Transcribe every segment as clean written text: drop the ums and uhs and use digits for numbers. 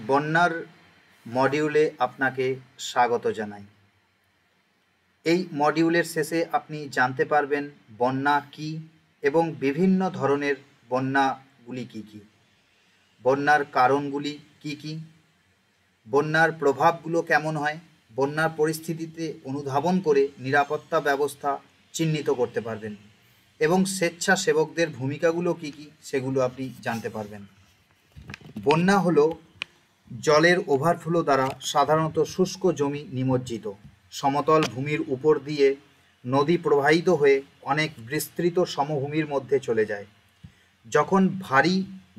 বন্যার মডিউলে আপনাকে স্বাগত জানাই। এই মডিউলের শেষে আপনি জানতে পারবেন বন্যা কী এবং বিভিন্ন ধরনের বন্যাগুলি কী কী, বন্যার কারণগুলি কী কী, বন্যার প্রভাবগুলো কেমন হয়, বন্যার পরিস্থিতিতে অনুধাবন করে নিরাপত্তা ব্যবস্থা চিহ্নিত করতে পারবেন এবং স্বেচ্ছাসেবকদের ভূমিকাগুলো কী কী সেগুলো আপনি জানতে পারবেন। বন্যা হলো জলের ওভারফ্লো দ্বারা সাধারণত শুষ্ক জমি নিমজ্জিত, সমতল ভূমির উপর দিয়ে নদী প্রবাহিত হয়ে অনেক বিস্তৃত সমভূমির মধ্যে চলে যায়। যখন ভারী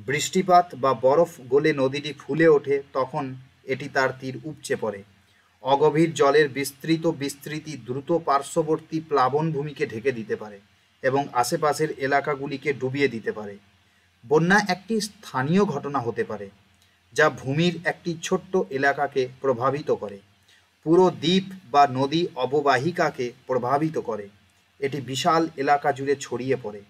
বৃষ্টিপাত বা বরফ গলে নদীটি ফুলে ওঠে তখন এটি তার তীর উপচে পড়ে। অগভীর জলের বিস্তৃতি দ্রুত পার্শ্ববর্তী প্লাবনভূমিকে ঢেকে দিতে পারে এবং আশেপাশের এলাকাগুলিকে ডুবিয়ে দিতে পারে। বন্যা একটি স্থানীয় ঘটনা হতে পারে যা ভূমির একটি ছোট্ট এলাকাকে প্রভাবিত করে, পুরো দ্বীপ বা নদী অববাহিকাকে প্রভাবিত করে, এটি বিশাল এলাকা জুড়ে ছড়িয়ে পড়ে।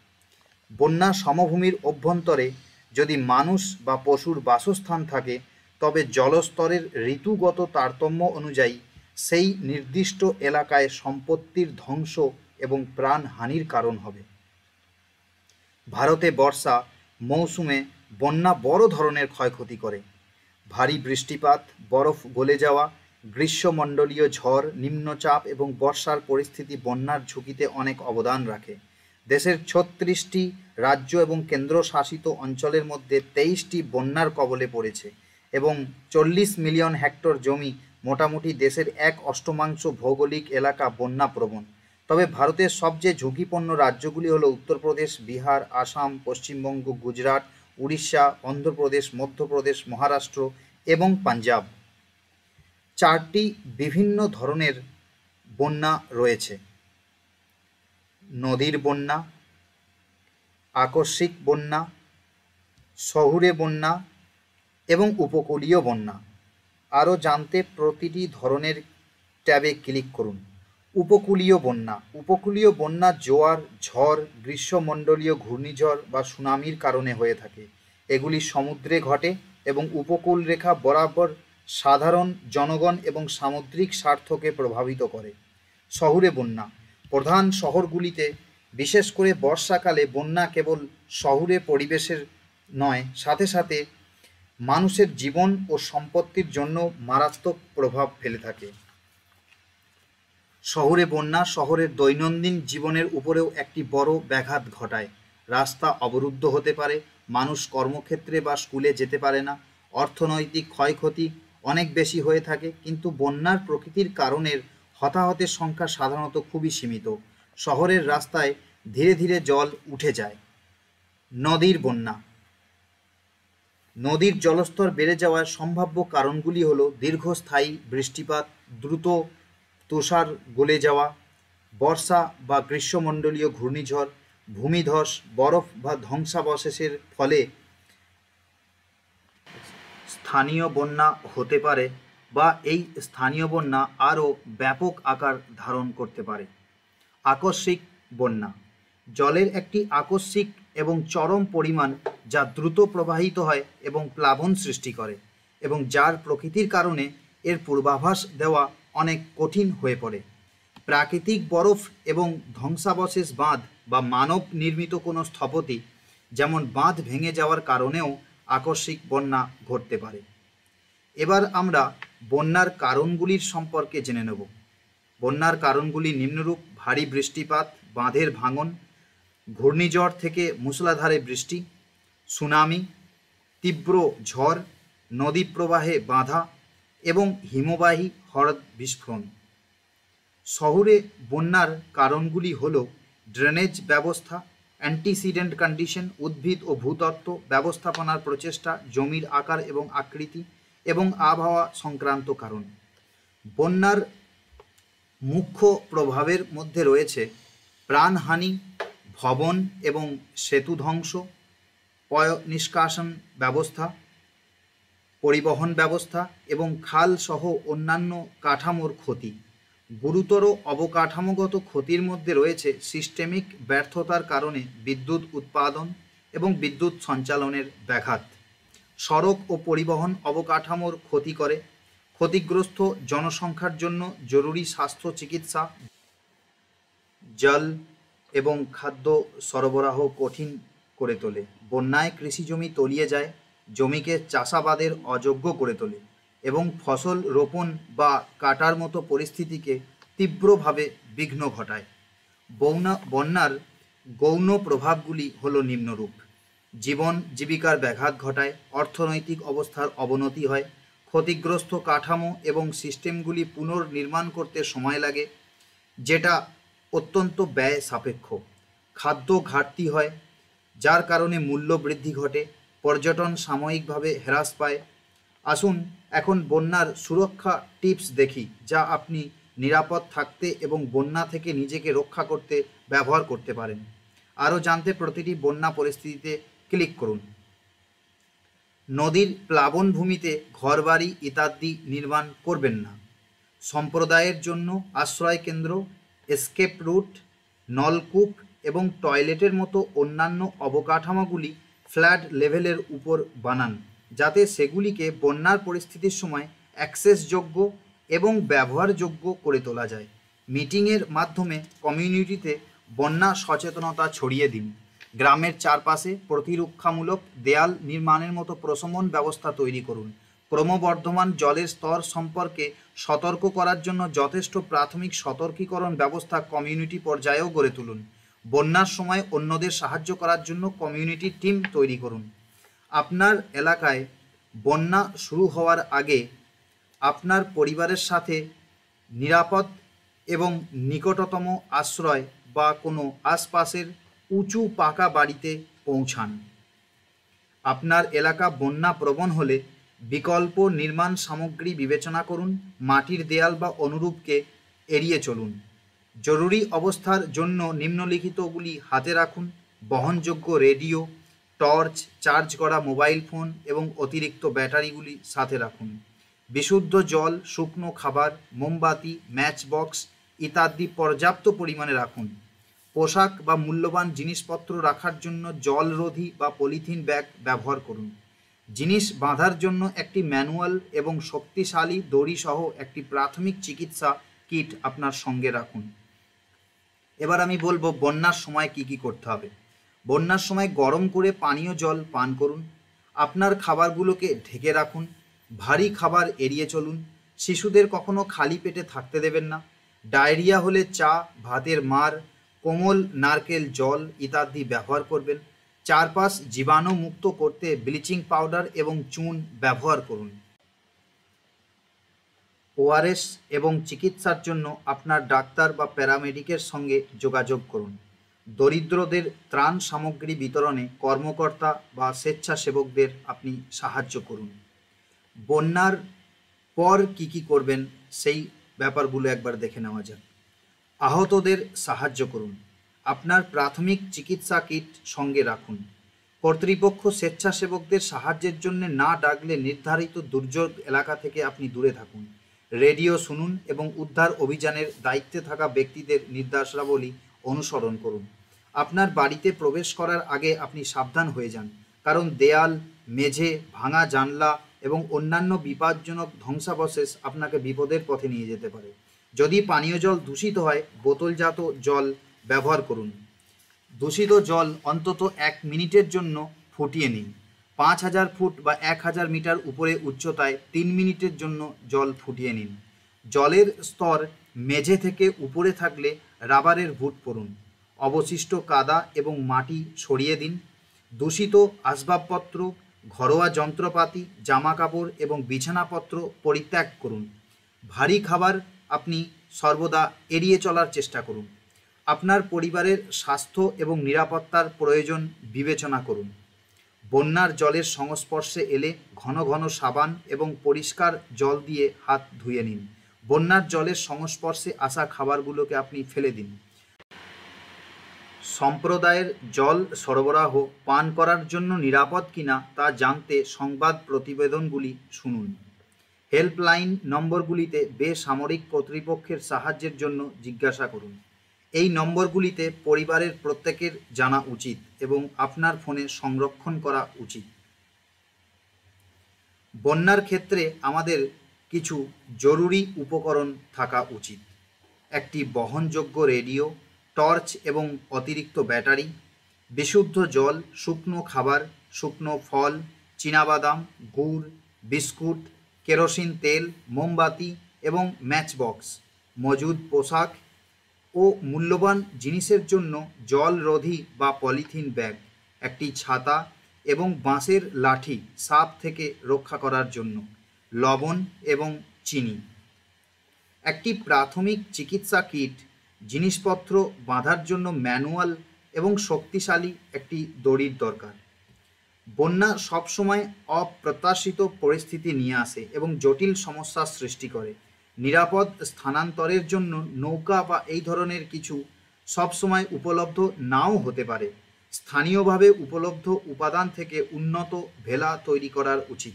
বন্যা সমভূমির অভ্যন্তরে যদি মানুষ বা পশুর বাসস্থান থাকে তবে জলস্তরের ঋতুগত তারতম্য অনুযায়ী সেই নির্দিষ্ট এলাকায় সম্পত্তির ধ্বংস এবং প্রাণহানির কারণ হবে। ভারতে বর্ষা মৌসুমে বন্যা বড় ধরনের ক্ষয়ক্ষতি করে। ভারী বৃষ্টিপাত, বরফ গলে যাওয়া, গ্রীষ্মমণ্ডলীয় ঝড়, নিম্নচাপ এবং বর্ষার পরিস্থিতি বন্যার ঝুঁকিতে অনেক অবদান রাখে। দেশের ৩৬টি রাজ্য এবং কেন্দ্রশাসিত অঞ্চলের মধ্যে ২৩টি বন্যার কবলে পড়েছে এবং ৪০ মিলিয়ন হেক্টর জমি, মোটামুটি দেশের ১/৮ ভৌগোলিক এলাকা বন্যাপ্রবণ। তবে ভারতের সবচেয়ে ঝুঁকিপূর্ণ রাজ্যগুলি হলো উত্তরপ্রদেশ, বিহার, আসাম, পশ্চিমবঙ্গ, গুজরাট, উড়িষ্যা, অন্ধ্রপ্রদেশ, মধ্যপ্রদেশ, মহারাষ্ট্র এবং পাঞ্জাব। ৪টি বিভিন্ন ধরনের বন্যা রয়েছে: নদীর বন্যা, আকস্মিক বন্যা, শহুরে বন্যা এবং উপকূলীয় বন্যা। আরও জানতে প্রতিটি ধরনের ট্যাবে ক্লিক করুন। উপকূলীয় বন্যা। উপকূলীয় বন্যা জোয়ার, ঝড়, গ্রীষ্মমণ্ডলীয় ঘূর্ণিঝড় বা সুনামির কারণে হয়ে থাকে। এগুলি সমুদ্রে ঘটে এবং উপকূল রেখা বরাবর সাধারণ জনগণ এবং সামুদ্রিক স্বার্থকে প্রভাবিত করে। শহুরে বন্যা। প্রধান শহরগুলিতে বিশেষ করে বর্ষাকালে বন্যা কেবল শহুরে পরিবেশের নয়, সাথে সাথে মানুষের জীবন ও সম্পত্তির জন্য মারাত্মক প্রভাব ফেলে থাকে। শহুরে বন্যা শহরের দৈনন্দিন জীবনের উপরেও একটি বড় ব্যাঘাত ঘটায়। রাস্তা অবরুদ্ধ হতে পারে, মানুষ কর্মক্ষেত্রে বা স্কুলে যেতে পারে না, অর্থনৈতিক ক্ষয়ক্ষতি অনেক বেশি হয়ে থাকে। কিন্তু বন্যার প্রকৃতির কারণের হতাহতের সংখ্যা সাধারণত খুবই সীমিত। শহরের রাস্তায় ধীরে ধীরে জল উঠে যায়। নদীর বন্যা। নদীর জলস্তর বেড়ে যাওয়ার সম্ভাব্য কারণগুলি হল দীর্ঘস্থায়ী বৃষ্টিপাত, দ্রুত তুষার গলে যাওয়া, বর্ষা বা গ্রীষ্মমণ্ডলীয় ঘূর্ণিঝড়, ভূমিধস, বরফ বা ধ্বংসাবশেষের ফলে স্থানীয় বন্যা হতে পারে বা এই স্থানীয় বন্যা আরও ব্যাপক আকার ধারণ করতে পারে। আকস্মিক বন্যা। জলের একটি আকস্মিক এবং চরম পরিমাণ যা দ্রুত প্রবাহিত হয় এবং প্লাবন সৃষ্টি করে এবং যার প্রকৃতির কারণে এর পূর্বাভাস দেওয়া অনেক কঠিন হয়ে পড়ে। প্রাকৃতিক বরফ এবং ধ্বংসাবশেষ, বাঁধ বা মানব নির্মিত কোনো স্থপতি যেমন বাঁধ ভেঙে যাওয়ার কারণেও আকস্মিক বন্যা ঘটতে পারে। এবার আমরা বন্যার কারণগুলির সম্পর্কে জেনে নেব। বন্যার কারণগুলি নিম্নরূপ: ভারী বৃষ্টিপাত, বাঁধের ভাঙন, ঘূর্ণিঝড় থেকে মুষলধারে বৃষ্টি, সুনামি, তীব্র ঝড়, নদী প্রবাহে বাধা এবং হিমবাহী হ্রদ বিস্ফোরণ। শহুরে বন্যার কারণগুলি হল ড্রেনেজ ব্যবস্থা, অ্যান্টিসিডেন্ট কন্ডিশন, উদ্ভিদ ও ভূতত্ত্ব, ব্যবস্থাপনার প্রচেষ্টা, জমির আকার এবং আকৃতি এবং আবহাওয়া সংক্রান্ত কারণ। বন্যার মুখ্য প্রভাবের মধ্যে রয়েছে প্রাণহানি, ভবন এবং সেতু ধ্বংস, পয়ঃনিষ্কাশন ব্যবস্থা, পরিবহন ব্যবস্থা এবং খাল সহ অন্যান্য কাঠামোর ক্ষতি। গুরুতর অবকাঠামোগত ক্ষতির মধ্যে রয়েছে সিস্টেমিক ব্যর্থতার কারণে বিদ্যুৎ উৎপাদন এবং বিদ্যুৎ সঞ্চালনের ব্যাঘাত, সড়ক ও পরিবহন অবকাঠামোর ক্ষতি করে, ক্ষতিগ্রস্ত জনসংখ্যার জন্য জরুরি স্বাস্থ্য চিকিৎসা, জল এবং খাদ্য সরবরাহ কঠিন করে তোলে। বন্যায় কৃষিজমি তলিয়ে যায়, জমিকে চাষাবাদের অযোগ্য করে তোলে এবং ফসল রোপণ বা কাটার মতো পরিস্থিতিকে তীব্রভাবে বিঘ্ন ঘটায়। বন্যার গৌণ প্রভাবগুলি হলো নিম্নরূপ: জীবন জীবিকার ব্যাঘাত ঘটায়, অর্থনৈতিক অবস্থার অবনতি হয়, ক্ষতিগ্রস্ত কাঠামো এবং সিস্টেমগুলি পুনর্নির্মাণ করতে সময় লাগে, যেটা অত্যন্ত ব্যয় সাপেক্ষ। খাদ্য ঘাটতি হয়, যার কারণে মূল্য বৃদ্ধি ঘটে, পর্যটন সাময়িকভাবে হ্রাস পায়। আসুন এখন বন্যার সুরক্ষা টিপস দেখি, যা আপনি নিরাপদ থাকতে এবং বন্যা থেকে নিজেকে রক্ষা করতে ব্যবহার করতে পারেন। আরও জানতে প্রতিটি বন্যা পরিস্থিতিতে ক্লিক করুন। নদীর প্লাবনভূমিতে ঘরবাড়ি ইত্যাদি নির্মাণ করবেন না। সম্প্রদায়ের জন্য আশ্রয় কেন্দ্র, এসকেপ রুট, নলকূপ এবং টয়লেটের মতো অন্যান্য অবকাঠামোগুলি ফ্ল্যাট লেভেলের উপর বানান, যাতে সেগুলিকে বন্যার পরিস্থিতির সময় অ্যাক্সেসযোগ্য এবং ব্যবহারযোগ্য করে তোলা যায়। মিটিংয়ের মাধ্যমে কমিউনিটিতে বন্যা সচেতনতা ছড়িয়ে দিন। গ্রামের চারপাশে প্রতিরক্ষামূলক দেয়াল নির্মাণের মতো প্রশমন ব্যবস্থা তৈরি করুন। ক্রমবর্ধমান জলের স্তর সম্পর্কে সতর্ক করার জন্য যথেষ্ট প্রাথমিক সতর্কীকরণ ব্যবস্থা কমিউনিটি পর্যায়েও গড়ে তুলুন। বন্যার সময় অন্যদের সাহায্য করার জন্য কমিউনিটি টিম তৈরি করুন। আপনার এলাকায় বন্যা শুরু হওয়ার আগে আপনার পরিবারের সাথে নিরাপদ এবং নিকটতম আশ্রয় বা কোনো আশপাশের উঁচু পাকা বাড়িতে পৌঁছান। আপনার এলাকা বন্যা প্রবণ হলে বিকল্প নির্মাণ সামগ্রী বিবেচনা করুন। মাটির দেয়াল বা অনুরূপকে এড়িয়ে চলুন। জরুরি অবস্থার জন্য নিম্নলিখিতগুলি হাতে রাখুন: বহনযোগ্য রেডিও, টর্চ, চার্জ করা মোবাইল ফোন এবং অতিরিক্ত ব্যাটারিগুলি সাথে রাখুন। বিশুদ্ধ জল, শুকনো খাবার, মোমবাতি, ম্যাচ বক্স ইত্যাদি পর্যাপ্ত পরিমাণে রাখুন। পোশাক বা মূল্যবান জিনিসপত্র রাখার জন্য জলরোধী বা পলিথিন ব্যাগ ব্যবহার করুন। জিনিস বাঁধার জন্য একটি ম্যানুয়াল এবং শক্তিশালী দড়ি সহ একটি প্রাথমিক চিকিৎসা কিট আপনার সঙ্গে রাখুন। এবার আমি বলবো বন্যার সময় কি কি করতে হবে। বন্যার সময় গরম করে পানীয় জল পান করুন। আপনার খাবারগুলোকে ঢেকে রাখুন। ভারী খাবার এড়িয়ে চলুন। শিশুদের কখনো খালি পেটে থাকতে দেবেন না। ডায়রিয়া হলে চা, ভাতের মার, কোমল নারকেল জল ইত্যাদি ব্যবহার করবেন। চারপাশ জীবাণু মুক্ত করতে ব্লিচিং পাউডার এবং চুন ব্যবহার করুন। ওআরএস এবং চিকিৎসার জন্য আপনার ডাক্তার বা প্যারামেডিকের সঙ্গে যোগাযোগ করুন। দরিদ্রদের ত্রাণ সামগ্রী বিতরণে কর্মকর্তা বা স্বেচ্ছাসেবকদের আপনি সাহায্য করুন। বন্যার পর কি কি করবেন সেই ব্যাপারগুলো একবার দেখে নেওয়া যাক। আহতদের সাহায্য করুন। আপনার প্রাথমিক চিকিৎসা কিট সঙ্গে রাখুন। কর্তৃপক্ষ স্বেচ্ছাসেবকদের সাহায্যের জন্য না ডাকলে নির্ধারিত দুর্যোগ এলাকা থেকে আপনি দূরে থাকুন। রেডিও শুনুন এবং উদ্ধার অভিযানের দায়িত্বে থাকা ব্যক্তিদের নির্দেশাবলী অনুসরণ করুন। আপনার বাড়িতে প্রবেশ করার আগে আপনি সাবধান হয়ে যান, কারণ দেয়াল, মেঝে, ভাঙা জানলা এবং অন্যান্য বিপজ্জনক ধ্বংসাবশেষ আপনাকে বিপদের পথে নিয়ে যেতে পারে। যদি পানীয় জল দূষিত হয়, বোতলজাত জল ব্যবহার করুন। দূষিত জল অন্তত 1 মিনিটের জন্য ফুটিয়ে নিন। 5000 ফুট বা 1000 মিটার উপরে উচ্চতায় 3 মিনিটের জন্য জল ফুটিয়ে নিন। জলের স্তর মেঝে থেকে উপরে থাকলে রাবারের বুট পরুন। অবশিষ্ট কাদা এবং মাটি সরিয়ে দিন। দূষিত আসবাবপত্র, ঘরোয়া যন্ত্রপাতি, জামাকাপড় এবং বিছানাপত্র পরিত্যাগ করুন। ভারী খাবার আপনি সর্বদা এড়িয়ে চলার চেষ্টা করুন। আপনার পরিবারের স্বাস্থ্য এবং নিরাপত্তার প্রয়োজন বিবেচনা করুন। বন্যার জলের সংস্পর্শে এলে ঘন ঘন সাবান এবং পরিষ্কার জল দিয়ে হাত ধুয়ে নিন। বন্যার জলের সংস্পর্শে আসা খাবারগুলোকে আপনি ফেলে দিন। সম্প্রদায়ের জল সরবরাহ পান করার জন্য নিরাপদ কিনা তা জানতে সংবাদ প্রতিবেদনগুলি শুনুন। হেল্পলাইন নম্বরগুলিতে বেসামরিক কর্তৃপক্ষের সাহায্যের জন্য জিজ্ঞাসা করুন। এই নম্বরগুলিতে পরিবারের প্রত্যেকের জানা উচিত এবং আপনার ফোনে সংরক্ষণ করা উচিত। বন্যার ক্ষেত্রে আমাদের কিছু জরুরি উপকরণ থাকা উচিত। একটি বহনযোগ্য রেডিও, টর্চ এবং অতিরিক্ত ব্যাটারি, বিশুদ্ধ জল, শুকনো খাবার, শুকনো ফল, চীনাবাদাম, গুড়, বিস্কুট, কেরোসিন তেল, মোমবাতি এবং ম্যাচবক্স, মজুদ পোশাক ও মূল্যবান জিনিসের জন্য জলরোধী বা পলিথিন ব্যাগ, একটি ছাতা এবং বাঁশের লাঠি সাপ থেকে রক্ষা করার জন্য, লবণ এবং চিনি, একটি প্রাথমিক চিকিৎসা কিট, জিনিসপত্র বাঁধার জন্য ম্যানুয়াল এবং শক্তিশালী একটি দড়ির দরকার। বন্যা সবসময় অপ্রত্যাশিত পরিস্থিতি নিয়ে আসে এবং জটিল সমস্যার সৃষ্টি করে। নিরাপদ স্থানান্তরের জন্য নৌকা বা এই ধরনের কিছু সবসময় উপলব্ধ নাও হতে পারে। স্থানীয়ভাবে উপলব্ধ উপাদান থেকে উন্নত ভেলা তৈরি করার উচিত।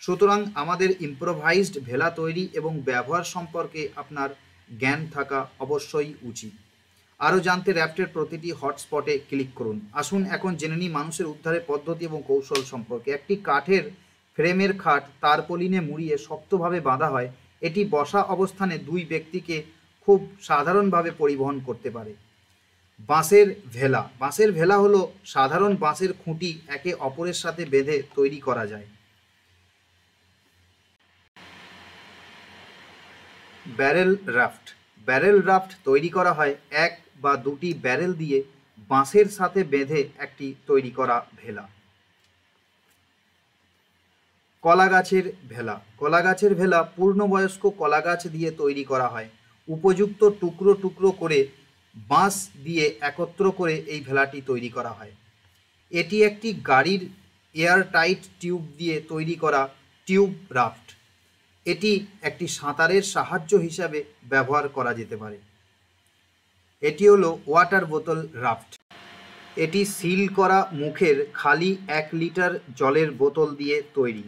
সুতরাং আমাদের ইম্প্রোভাইজড ভেলা তৈরি এবং ব্যবহার সম্পর্কে আপনার জ্ঞান থাকা অবশ্যই উচিত। আরও জানতে র্যাফটের প্রতিটি হটস্পটে ক্লিক করুন। আসুন এখন জেনে নিই মানুষের উদ্ধারের পদ্ধতি এবং কৌশল সম্পর্কে। একটি কাঠের ফ্রেমের খাট তারপলিনে মুড়িয়ে শক্তভাবে বাঁধা হয়। এটি বসা অবস্থানে দুই ব্যক্তিকে খুব সাধারণভাবে পরিবহন করতে পারে। বাঁশের ভেলা। বাঁশের ভেলা হলো সাধারণ বাঁশের খুঁটি একে অপরের সাথে বেঁধে তৈরি করা যায়। Barrel raft. ব্যারেল রাফট তৈরি করা হয় এক বা দুটি ব্যারেল দিয়ে বাঁশের সাথে বেঁধে একটি তৈরি করা ভেলা। কলা গাছের ভেলা। কলা গাছের ভেলা পূর্ণবয়স্ক কলা গাছ দিয়ে তৈরি করা হয়। উপযুক্ত টুকরো টুকরো করে বাঁশ দিয়ে একত্র করে এই ভেলাটি তৈরি করা হয়। এটি একটি গাড়ির এয়ারটাইট টিউব দিয়ে তৈরি করা টিউব রাফট। এটি একটি সাঁতারের সাহায্য হিসাবে ব্যবহার করা যেতে পারে। এটি হলো ওয়াটার বোতল রাফট। এটি সিল করা মুখের খালি 1 লিটার জলের বোতল দিয়ে তৈরি।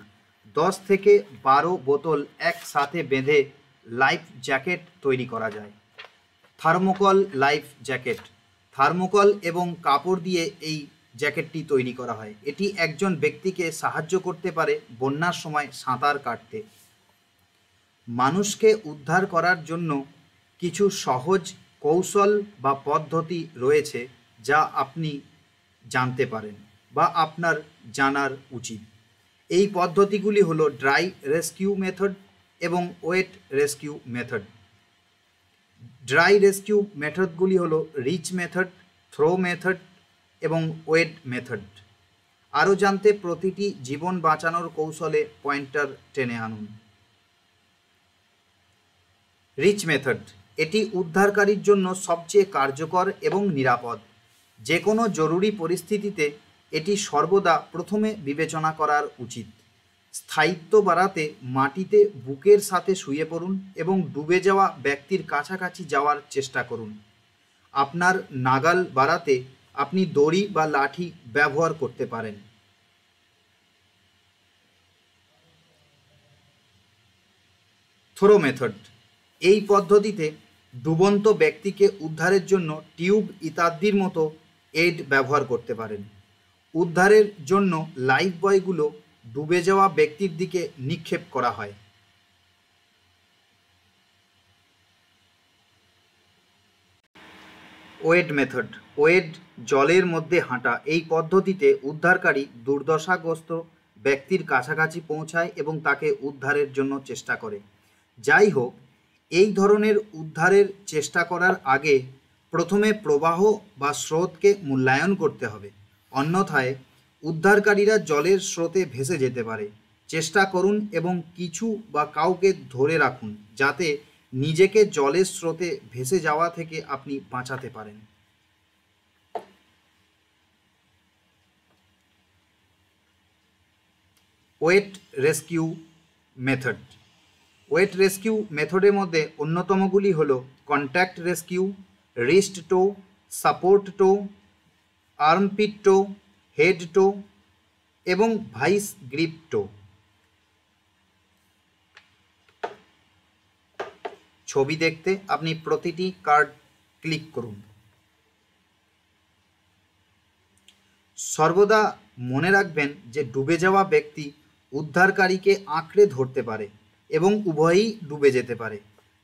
10 থেকে 12 বোতল একসাথে বেঁধে লাইফ জ্যাকেট তৈরি করা যায়। Thermocol life jacket. থার্মোকল এবং কাপড় দিয়ে এই জ্যাকেটটি তৈরি করা হয়। এটি একজন ব্যক্তিকে সাহায্য করতে পারে বন্যার সময় সাঁতার কাটতে। মানুষকে উদ্ধার করার জন্য কিছু সহজ কৌশল বা পদ্ধতি রয়েছে যা আপনি জানতে পারেন বা আপনার জানার উচিত। এই পদ্ধতিগুলি হলো ড্রাই রেস্কিউ মেথড এবং wet rescue method. Dry rescue মেথডগুলি হলো রিচ মেথড, থ্রো মেথড এবং ওয়েট মেথড। আরও জানতে প্রতিটি জীবন বাঁচানোর কৌশলে পয়েন্টার টেনে আনুন। Reach method. এটি উদ্ধারকারীর জন্য সবচেয়ে কার্যকর এবং নিরাপদ। যে কোনো জরুরি পরিস্থিতিতে এটি সর্বদা প্রথমে বিবেচনা করার উচিত। স্থায়িত্ব বাড়াতে মাটিতে বুকের সাথে শুয়ে পড়ুন এবং ডুবে যাওয়া ব্যক্তির কাছাকাছি যাওয়ার চেষ্টা করুন। আপনার নাগাল বাড়াতে আপনি দড়ি বা লাঠি ব্যবহার করতে পারেন। Throw method. এই পদ্ধতিতে ডুবন্ত ব্যক্তিকে উদ্ধারের জন্য টিউব ইত্যাদির মতো এড ব্যবহার করতে পারেন। উদ্ধারের জন্য লাইফ বয়গুলো ডুবে যাওয়া ব্যক্তির দিকে নিক্ষেপ করা হয়। ওয়েড মেথড। ওয়েড জলের মধ্যে হাঁটা। এই পদ্ধতিতে উদ্ধারকারী দুর্দশাগ্রস্ত ব্যক্তির কাছাকাছি পৌঁছায় এবং তাকে উদ্ধারের জন্য চেষ্টা করে। যাই হোক, এই ধরনের উদ্ধারের চেষ্টা করার আগে প্রথমে প্রবাহ বা স্রোতকে মূল্যায়ন করতে হবে, অন্যথায় উদ্ধারকারীরা জলের স্রোতে ভেসে যেতে পারে। চেষ্টা করুন এবং কিছু বা কাউকে ধরে রাখুন যাতে নিজেকে জলের স্রোতে ভেসে যাওয়া থেকে আপনি বাঁচাতে পারেন। Wade rescue method. Wade rescue মেথডের মধ্যে অন্যতমগুলি হলো contact rescue, wrist tow, support tow, armpit tow, head tow এবং ভাইস গ্রিপ টো। ছবি দেখতে আপনি প্রতিটি কার্ড ক্লিক করুন। সর্বদা মনে রাখবেন যে ডুবে যাওয়া ব্যক্তি উদ্ধারকারীকে আঁকড়ে ধরতে পারে এবং উভয়ই ডুবে যেতে পারে।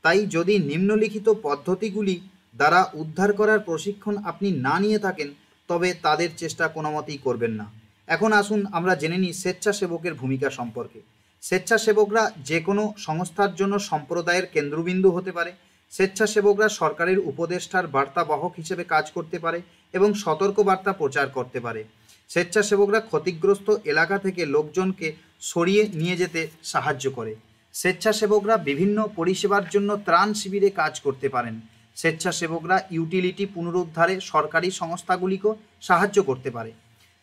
তাই যদি নিম্নলিখিত পদ্ধতিগুলি দ্বারা উদ্ধার করার প্রশিক্ষণ আপনি না নিয়ে থাকেন তবে তাদের চেষ্টা কোনো মতেই করবেন না। এখন আসুন আমরা জেনে নিই স্বেচ্ছাসেবকের ভূমিকা সম্পর্কে। স্বেচ্ছাসেবকরা যে কোনো সংস্থার জন্য সম্প্রদায়ের কেন্দ্রবিন্দু হতে পারে। স্বেচ্ছাসেবকরা সরকারের উপদেষ্টার বার্তাবাহক হিসেবে কাজ করতে পারে এবং সতর্ক বার্তা প্রচার করতে পারে। স্বেচ্ছাসেবকরা ক্ষতিগ্রস্ত এলাকা থেকে লোকজনকে সরিয়ে নিয়ে যেতে সাহায্য করে। স্বেচ্ছাসেবকরা বিভিন্ন পরিষেবার জন্য ত্রাণ শিবিরে কাজ করতে পারেন। স্বেচ্ছাসেবকরা ইউটিলিটি পুনরুদ্ধারে সরকারি সংস্থাগুলিকেও সাহায্য করতে পারে।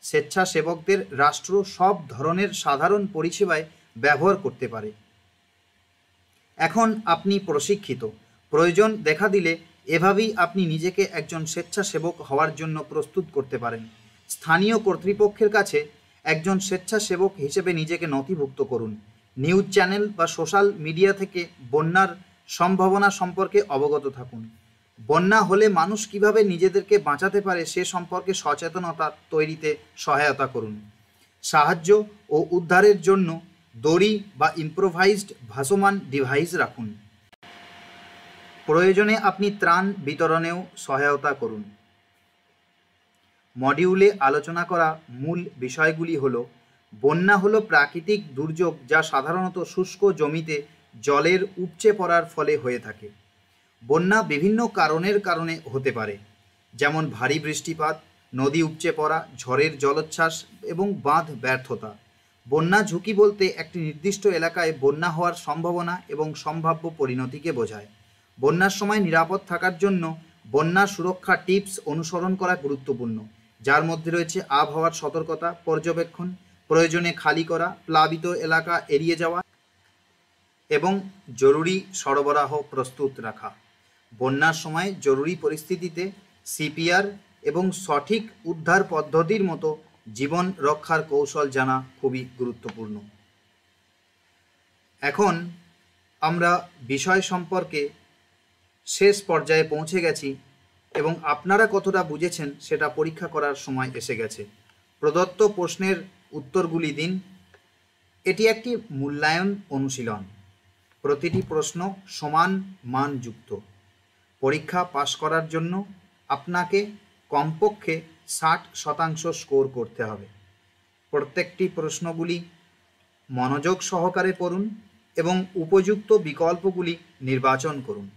স্বেচ্ছাসেবকদের রাষ্ট্র সব ধরনের সাধারণ পরিষেবায় ব্যবহার করতে পারে। এখন আপনি প্রশিক্ষিত, প্রয়োজন দেখা দিলে এভাবেই আপনি নিজেকে একজন স্বেচ্ছাসেবক হওয়ার জন্য প্রস্তুত করতে পারেন। স্থানীয় কর্তৃপক্ষের কাছে একজন স্বেচ্ছাসেবক হিসেবে নিজেকে নথিভুক্ত করুন। নিউজ চ্যানেল বা সোশ্যাল মিডিয়া থেকে বন্যার সম্ভাবনা সম্পর্কে অবগত থাকুন। বন্যা হলে মানুষ কিভাবে নিজেদেরকে বাঁচাতে পারে সে সম্পর্কে সচেতনতা তৈরিতে সহায়তা করুন। সাহায্য ও উদ্ধারের জন্য দড়ি বা ইম্প্রোভাইজড ভাসমান ডিভাইস রাখুন। প্রয়োজনে আপনি ত্রাণ বিতরণেও সহায়তা করুন। মডিউলে আলোচনা করা মূল বিষয়গুলি হলো: বন্যা হলো প্রাকৃতিক দুর্যোগ যা সাধারণত শুষ্ক জমিতে জলের উপচে পড়ার ফলে হয়ে থাকে। বন্যা বিভিন্ন কারণে হতে পারে, যেমন ভারী বৃষ্টিপাত, নদী উপচে পড়া, ঝড়ের জলোচ্ছ্বাস এবং বাঁধ ব্যর্থতা। বন্যা ঝুঁকি বলতে একটি নির্দিষ্ট এলাকায় বন্যা হওয়ার সম্ভাবনা এবং সম্ভাব্য পরিণতিকে বোঝায়। বন্যার সময় নিরাপদ থাকার জন্য বন্যা সুরক্ষা টিপস অনুসরণ করা গুরুত্বপূর্ণ, যার মধ্যে রয়েছে আবহাওয়ার সতর্কতা, পর্যবেক্ষণ, প্রয়োজনে খালি করা, প্লাবিত এলাকা এড়িয়ে যাওয়া এবং জরুরি সরবরাহ প্রস্তুত রাখা। বন্যার সময় জরুরি পরিস্থিতিতে সিপিআর এবং সঠিক উদ্ধার পদ্ধতির মতো জীবন রক্ষার কৌশল জানা খুবই গুরুত্বপূর্ণ। এখন আমরা বিষয় সম্পর্কে শেষ পর্যায়ে পৌঁছে গেছি এবং আপনারা কতটা বুঝেছেন সেটা পরীক্ষা করার সময় এসে গেছে। প্রদত্ত প্রশ্নের উত্তরগুলি দিন। এটি একটি মূল্যায়ন অনুশীলন। প্রতিটি প্রশ্ন সমান মানযুক্ত। পরীক্ষা পাস করার জন্য আপনাকে কমপক্ষে 60% স্কোর করতে হবে। প্রত্যেকটি প্রশ্নগুলি মনোযোগ সহকারে পড়ুন এবং উপযুক্ত বিকল্পগুলি নির্বাচন করুন।